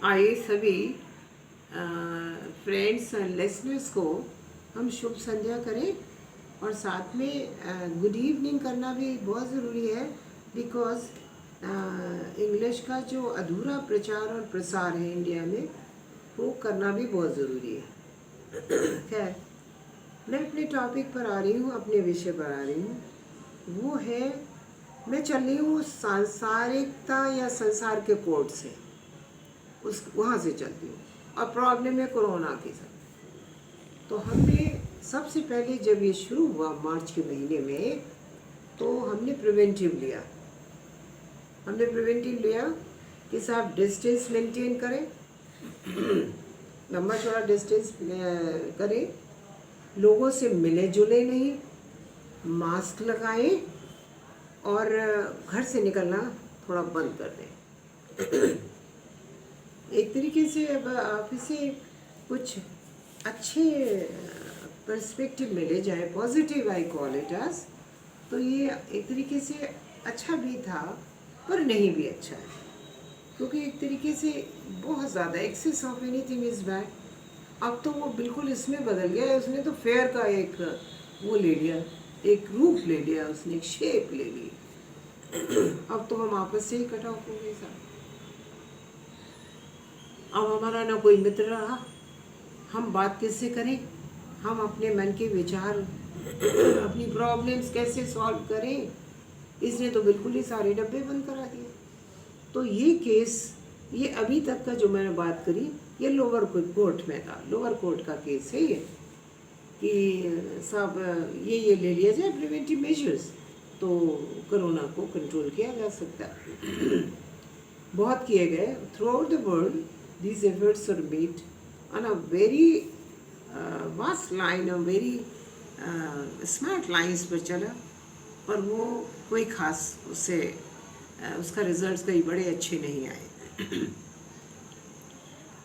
आइए सभी फ्रेंड्स और लिसनर्स को हम शुभ संध्या करें और साथ में गुड इवनिंग करना भी बहुत ज़रूरी है, बिकॉज़ इंग्लिश का जो अधूरा प्रचार और प्रसार है इंडिया में, वो करना भी बहुत ज़रूरी है। खैर, मैं अपने टॉपिक पर आ रही हूँ, अपने विषय पर आ रही हूँ। वो है, मैं चल रही हूँ सांसारिकता या संसार के कोड से, उस वहाँ से चलती हूँ। और प्रॉब्लम है कोरोना के साथ। तो हमने सबसे पहले जब ये शुरू हुआ मार्च के महीने में, तो हमने प्रिवेंटिव लिया। कि साहब डिस्टेंस मेंटेन करें, लंबा चौड़ा डिस्टेंस करें, लोगों से मिले जुले नहीं, मास्क लगाएं और घर से निकलना थोड़ा बंद कर दें। एक तरीके से अब आप इसे कुछ अच्छे पर्सपेक्टिव में ले जाए, positive I call it as, तो ये एक तरीके से अच्छा भी था पर नहीं भी अच्छा है, क्योंकि एक तरीके से बहुत ज़्यादा excess of anything is bad. अब तो वो बिल्कुल इसमें बदल गया है, उसने तो फेयर का एक वो ले लिया, एक रूप ले लिया, उसने एक शेप ले ली। अब तो हम आपस से ही कट ऑफ हो गए साहब। अब हमारा ना कोई मित्र रहा, हम बात किससे करें, हम अपने मन के विचार, अपनी प्रॉब्लम्स कैसे सॉल्व करें, इसने तो बिल्कुल ही सारे डब्बे बंद करा दिए। तो ये केस, ये अभी तक का जो मैंने बात करी, ये लोअर कोर्ट में था, लोअर कोर्ट का केस है ये, कि सब ये ले लिया जाए प्रिवेंटिव मेजर्स, तो कोरोना को कंट्रोल किया जा सकता है। बहुत किए गए throughout the world, these efforts are made on a very vast line, very smart lines पर चला, पर वो कोई खास उससे उसका रिजल्ट कई बड़े अच्छे नहीं आए।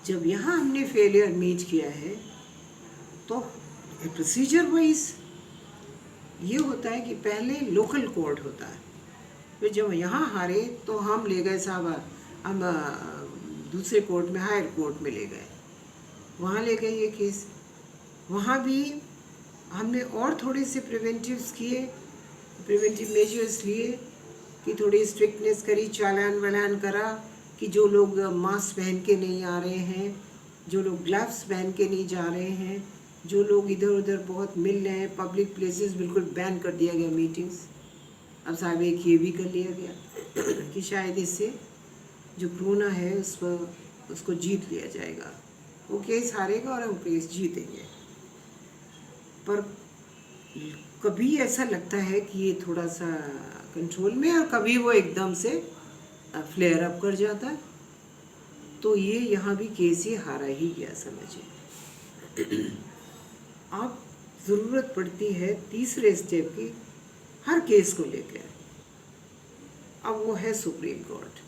जब यहाँ हमने फेलियर मीट किया है, तो प्रोसीजर वाइज ये होता है कि पहले लोकल कोर्ट होता है, फिर जब यहाँ हारे तो हम ले गए साहब, हम दूसरे कोर्ट में, हायर कोर्ट में ले गए, वहाँ ले गए ये केस। वहाँ भी हमने और थोड़े से प्रिवेंटिव मेजर्स लिए, कि थोड़ी स्ट्रिक्टनेस करी, चालान वालान करा, कि जो लोग मास्क पहन के नहीं आ रहे हैं, जो लोग ग्लव्स पहन के नहीं जा रहे हैं, जो लोग इधर उधर बहुत मिल रहे हैं, पब्लिक प्लेसेस बिल्कुल बैन कर दिया गया मीटिंग्स। अब साहब एक ये भी कर लिया गया कि शायद इससे जो कोरोना है उसको जीत लिया जाएगा, वो केस हारेगा और हम केस जीतेंगे। पर कभी ऐसा लगता है कि ये थोड़ा सा कंट्रोल में, और कभी वो एकदम से फ्लेयर अप कर जाता है। तो ये यहाँ भी केस ही हारा ही गया समझिए। अब ज़रूरत पड़ती है तीसरे स्टेप की हर केस को लेकर, अब वो है सुप्रीम कोर्ट।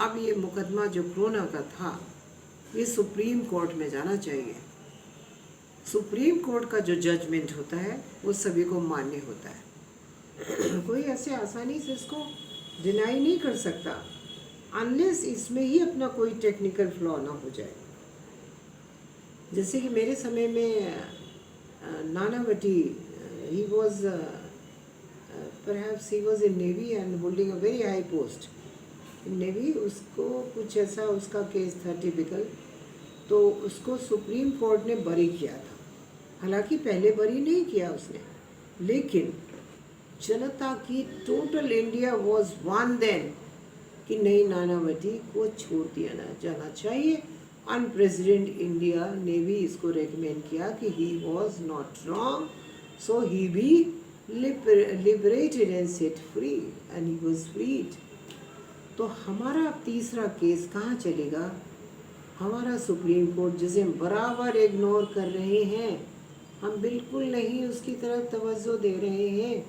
अब ये मुकदमा जो कोरोना का था, ये सुप्रीम कोर्ट में जाना चाहिए। सुप्रीम कोर्ट का जो जजमेंट होता है वो सभी को मान्य होता है। कोई ऐसे आसानी से इसको डिनाई नहीं कर सकता, अनलेस इसमें ही अपना कोई टेक्निकल फ्लॉ ना हो जाए। जैसे कि मेरे समय में Nanavati, he was perhaps he was in Navy and holding a very high post in Navy, उसको कुछ ऐसा उसका केस था टिपिकल, तो उसको सुप्रीम कोर्ट ने बरी किया था। हालांकि पहले बरी नहीं किया उसने, लेकिन जनता की total India was one then कि नहीं, नानावती को छोड़ दिया ना जाना चाहिए। और प्रेसिडेंट इंडिया ने भी इसको रेकमेंड किया कि he was not wrong, so he be liberated and set free and he was freed। तो हमारा अब तीसरा केस कहाँ चलेगा? हमारा सुप्रीम कोर्ट, जिसे हम बराबर इग्नोर कर रहे हैं, हम बिल्कुल नहीं उसकी तरफ तवज्जो दे रहे हैं,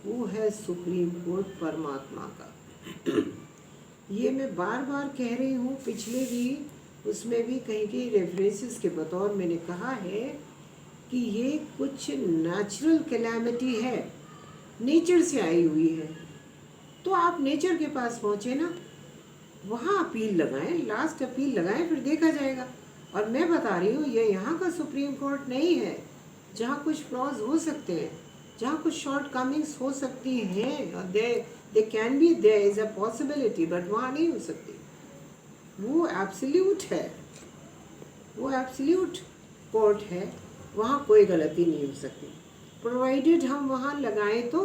वो है सुप्रीम कोर्ट परमात्मा का। ये मैं बार बार कह रही हूँ, पिछले भी उसमें भी कहीं कहीं रेफरेंसेस के बतौर मैंने कहा है कि ये कुछ नेचुरल कैलामिटी है, नेचर से आई हुई है। तो आप नेचर के पास पहुँचे ना, वहाँ अपील लगाएं, लास्ट अपील लगाएं, फिर देखा जाएगा। और मैं बता रही हूँ ये यहाँ का सुप्रीम कोर्ट नहीं है जहाँ कुछ फ्लॉज हो सकते हैं, जहाँ कुछ शॉर्ट कमिंग्स हो सकती हैं, they can be, there is a possibility, but वहाँ नहीं हो सकती। वो एब्सोल्यूट है, वो एब्सोल्यूट कोर्ट है, वहाँ कोई गलती नहीं हो सकती। प्रोवाइडेड हम वहाँ लगाएं तो,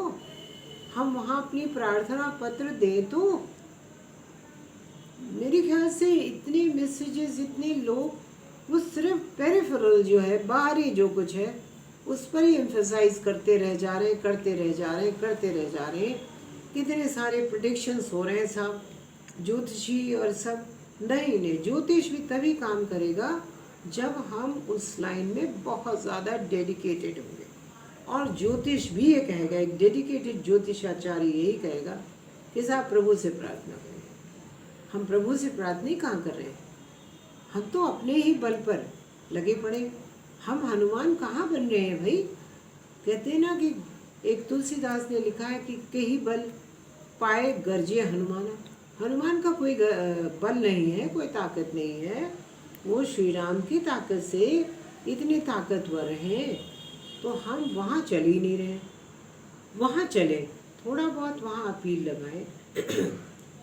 हम वहाँ अपनी प्रार्थना पत्र दें तो। मेरे ख्याल से इतने मैसेजेस, इतने लोग, वो सिर्फ पेरिफेरल जो है, बाहरी जो कुछ है, उस पर ही एम्फेसाइज करते रह जा रहे हैं, करते रह जा रहे हैं, करते रह जा रहे हैं। कितने सारे प्रेडिक्शंस हो रहे हैं साहब, ज्योतिषी और सब। नहीं, ज्योतिष भी तभी काम करेगा जब हम उस लाइन में बहुत ज़्यादा डेडिकेटेड होंगे। और ज्योतिष भी ये कहेगा, एक डेडिकेटेड ज्योतिषाचार्य यही कहेगा कि साहब प्रभु से प्रार्थना करें। हम प्रभु से प्रार्थना कहाँ कर रहे हैं? हम तो अपने ही बल पर लगे पड़े। हम हनुमान कहाँ बन रहे हैं भाई? कहते हैं ना कि एक तुलसीदास ने लिखा है कि कहीं बल पाए गरजे हनुमान। हनुमान का कोई बल नहीं है, कोई ताकत नहीं है। वो श्री राम की ताकत से इतने ताकतवर हैं, तो हम वहाँ चल ही नहीं रहे। वहाँ चले, थोड़ा बहुत वहाँ अपील लगाएं,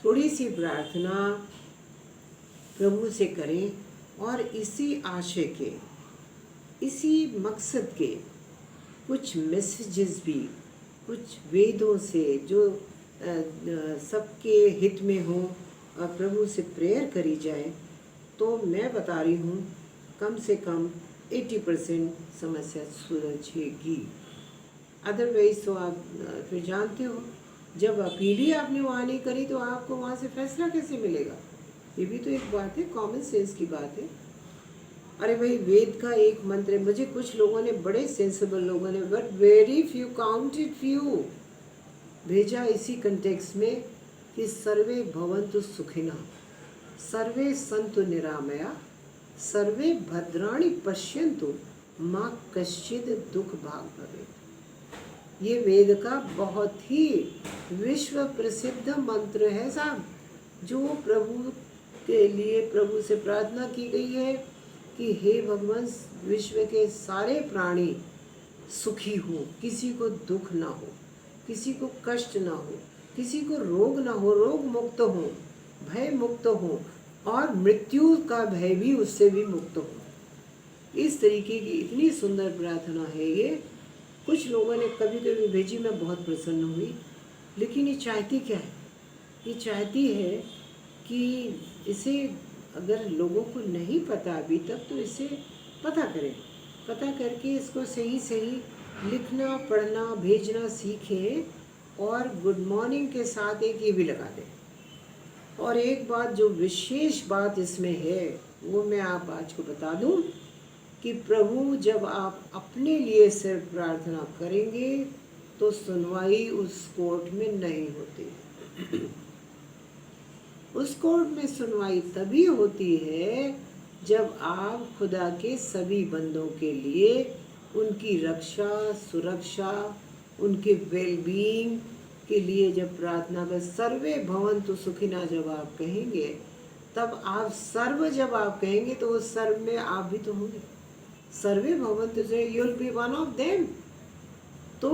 थोड़ी सी प्रार्थना प्रभु से करें, और इसी आशय के, इसी मकसद के कुछ मैसेजेस भी, कुछ वेदों से जो सबके हित में हो, प्रभु से प्रेयर करी जाए, तो मैं बता रही हूँ कम से कम 80% समस्या सुलझेगी। अदरवाइज तो आप फिर जानते हो, जब अपील ही आपने वहाँ नहीं करी तो आपको वहाँ से फैसला कैसे मिलेगा? ये भी तो एक बात है, कॉमन सेंस की बात है। अरे भाई, वेद का एक मंत्र है। मुझे कुछ लोगों ने, बड़े सेंसिबल लोगों ने, but very few, counted few, भेजा इसी कंटेक्स्ट में कि सर्वे भवन्तु सुखिनः, सर्वे सन्तु निरामया, सर्वे भद्राणि पश्यन्तु, माँ कश्चित् दुख भाग भवेत्। ये वेद का बहुत ही विश्व प्रसिद्ध मंत्र है साहब, जो प्रभु के लिए, प्रभु से प्रार्थना की गई है कि हे भगवान, विश्व के सारे प्राणी सुखी हो, किसी को दुख ना हो, किसी को कष्ट ना हो, किसी को रोग ना हो, रोग मुक्त हो, भय मुक्त हो, और मृत्यु का भय भी उससे भी मुक्त हो। इस तरीके की इतनी सुंदर प्रार्थना है ये। कुछ लोगों ने कभी कभी भेजी, मैं बहुत प्रसन्न हुई। लेकिन ये चाहती क्या है? ये चाहती है कि इसे, अगर लोगों को नहीं पता अभी तक, तो इसे पता करें, पता करके इसको सही सही लिखना, पढ़ना, भेजना सीखें, और गुड मॉर्निंग के साथ एक ये भी लगा दें। और एक बात, जो विशेष बात इसमें है, वो मैं आप आज को बता दूं कि प्रभु, जब आप अपने लिए सिर्फ प्रार्थना करेंगे तो सुनवाई उस कोर्ट में नहीं होती। उस कोर्ट में सुनवाई तभी होती है जब आप खुदा के सभी बंदों के लिए, उनकी रक्षा, सुरक्षा, उनके वेलबींग के लिए जब प्रार्थना कर, सर्वे भवन्तु सुखिनः जब आप कहेंगे, तब आप सर्व जब आप कहेंगे तो उस सर्व में आप भी तो होंगे। सर्वे भवन्तु से you will be one of them. तो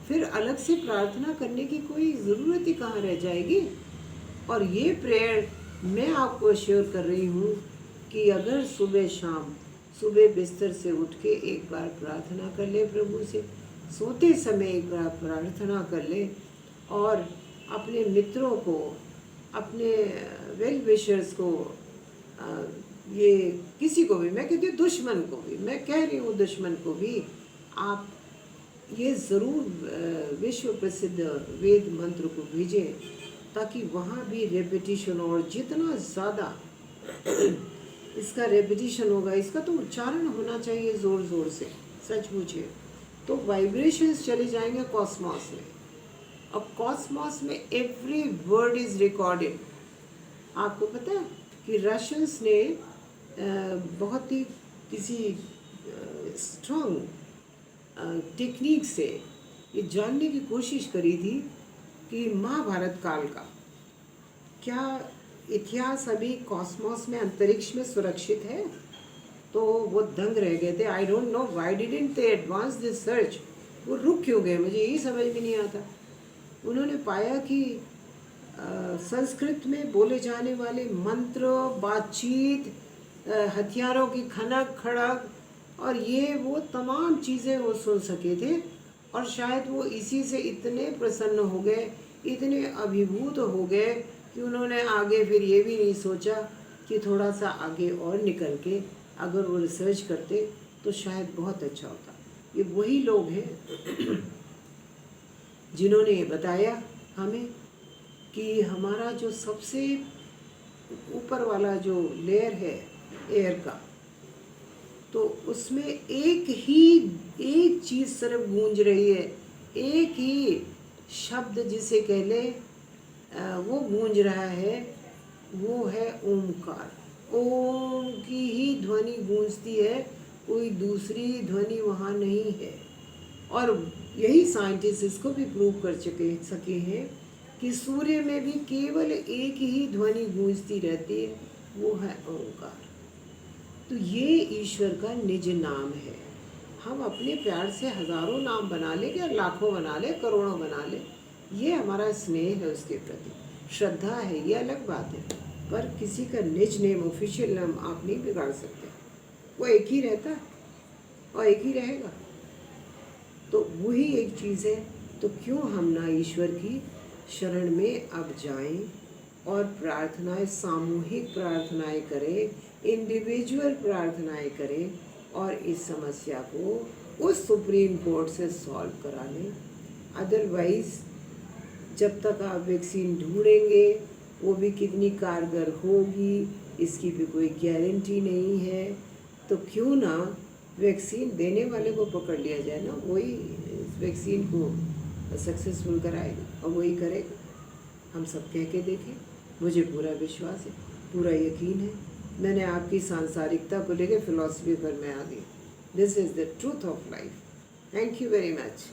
फिर अलग से प्रार्थना करने की कोई ज़रूरत ही कहाँ रह जाएगी। और ये प्रेयर मैं आपको अश्योर कर रही हूँ कि अगर सुबह शाम, सुबह बिस्तर से उठ के एक बार प्रार्थना कर ले प्रभु से, सोते समय एक बार प्रार्थना कर ले, और अपने मित्रों को, अपने वेल विशर्स को, ये किसी को भी, मैं कहती हूँ दुश्मन को भी, मैं कह रही हूँ दुश्मन को भी, आप ये ज़रूर विश्व प्रसिद्ध वेद मंत्र को भेजें, ताकि वहाँ भी रेपिटिशन, और जितना ज़्यादा इसका रेपिटिशन होगा, इसका तो उच्चारण होना चाहिए ज़ोर ज़ोर से, सचमुच है, तो वाइब्रेशंस चले जाएंगे कॉस्मॉस में। अब कॉस्मॉस में एवरी वर्ड इज़ रिकॉर्डेड। आपको पता है कि रशियंस ने बहुत ही किसी स्ट्रॉन्ग टेक्निक से ये जानने की कोशिश करी थी कि महाभारत काल का क्या इतिहास अभी कॉस्मोस में, अंतरिक्ष में सुरक्षित है। तो वो दंग रह गए थे। I don't know why didn't they advance this search. वो रुक क्यों गए, मुझे यही समझ में नहीं आता। उन्होंने पाया कि संस्कृत में बोले जाने वाले मंत्र, बातचीत, हथियारों की खनक खड़क और ये वो तमाम चीज़ें वो सुन सके थे। और शायद वो इसी से इतने प्रसन्न हो गए, इतने अभिभूत हो गए कि उन्होंने आगे फिर ये भी नहीं सोचा कि थोड़ा सा आगे और निकल के अगर वो रिसर्च करते तो शायद बहुत अच्छा होता। ये वही लोग हैं जिन्होंने ये बताया हमें कि हमारा जो सबसे ऊपर वाला जो लेयर है एयर का, तो उसमें एक चीज़ सिर्फ गूंज रही है, एक ही शब्द जिसे कह ले वो गूंज रहा है, वो है ओमकार। ओम की ही ध्वनि गूंजती है, कोई दूसरी ध्वनि वहाँ नहीं है। और यही साइंटिस्ट इसको भी प्रूव कर सके हैं कि सूर्य में भी केवल एक ही ध्वनि गूंजती रहती है, वो है ओंकार। तो ये ईश्वर का निज नाम है। हम अपने प्यार से हजारों नाम बना ले या लाखों बना ले, करोड़ों बना ले, ये हमारा स्नेह है उसके प्रति, श्रद्धा है, ये अलग बात है। पर किसी का निज नेम, ऑफिशियल नाम आप नहीं बिगाड़ सकते। वो एक ही रहता है और एक ही रहेगा। तो वही एक चीज़ है। तो क्यों हम ना ईश्वर की शरण में अब जाएं और प्रार्थनाएं, सामूहिक प्रार्थनाएं करें, इंडिविजुअल प्रार्थनाएं करें और इस समस्या को उस सुप्रीम कोर्ट से सॉल्व करा लें। अदरवाइज़ जब तक आप वैक्सीन ढूंढेंगे, वो भी कितनी कारगर होगी इसकी भी कोई गारंटी नहीं है। तो क्यों ना वैक्सीन देने वाले को पकड़ लिया जाए ना, वही वैक्सीन को सक्सेसफुल कराएगा और वही करेगा। हम सब कह के देखें, मुझे पूरा विश्वास है, पूरा यकीन है। मैंने आपकी सांसारिकता को लेकर फिलॉसफी पर मैं आ गई। This is the truth of life. Thank you very much.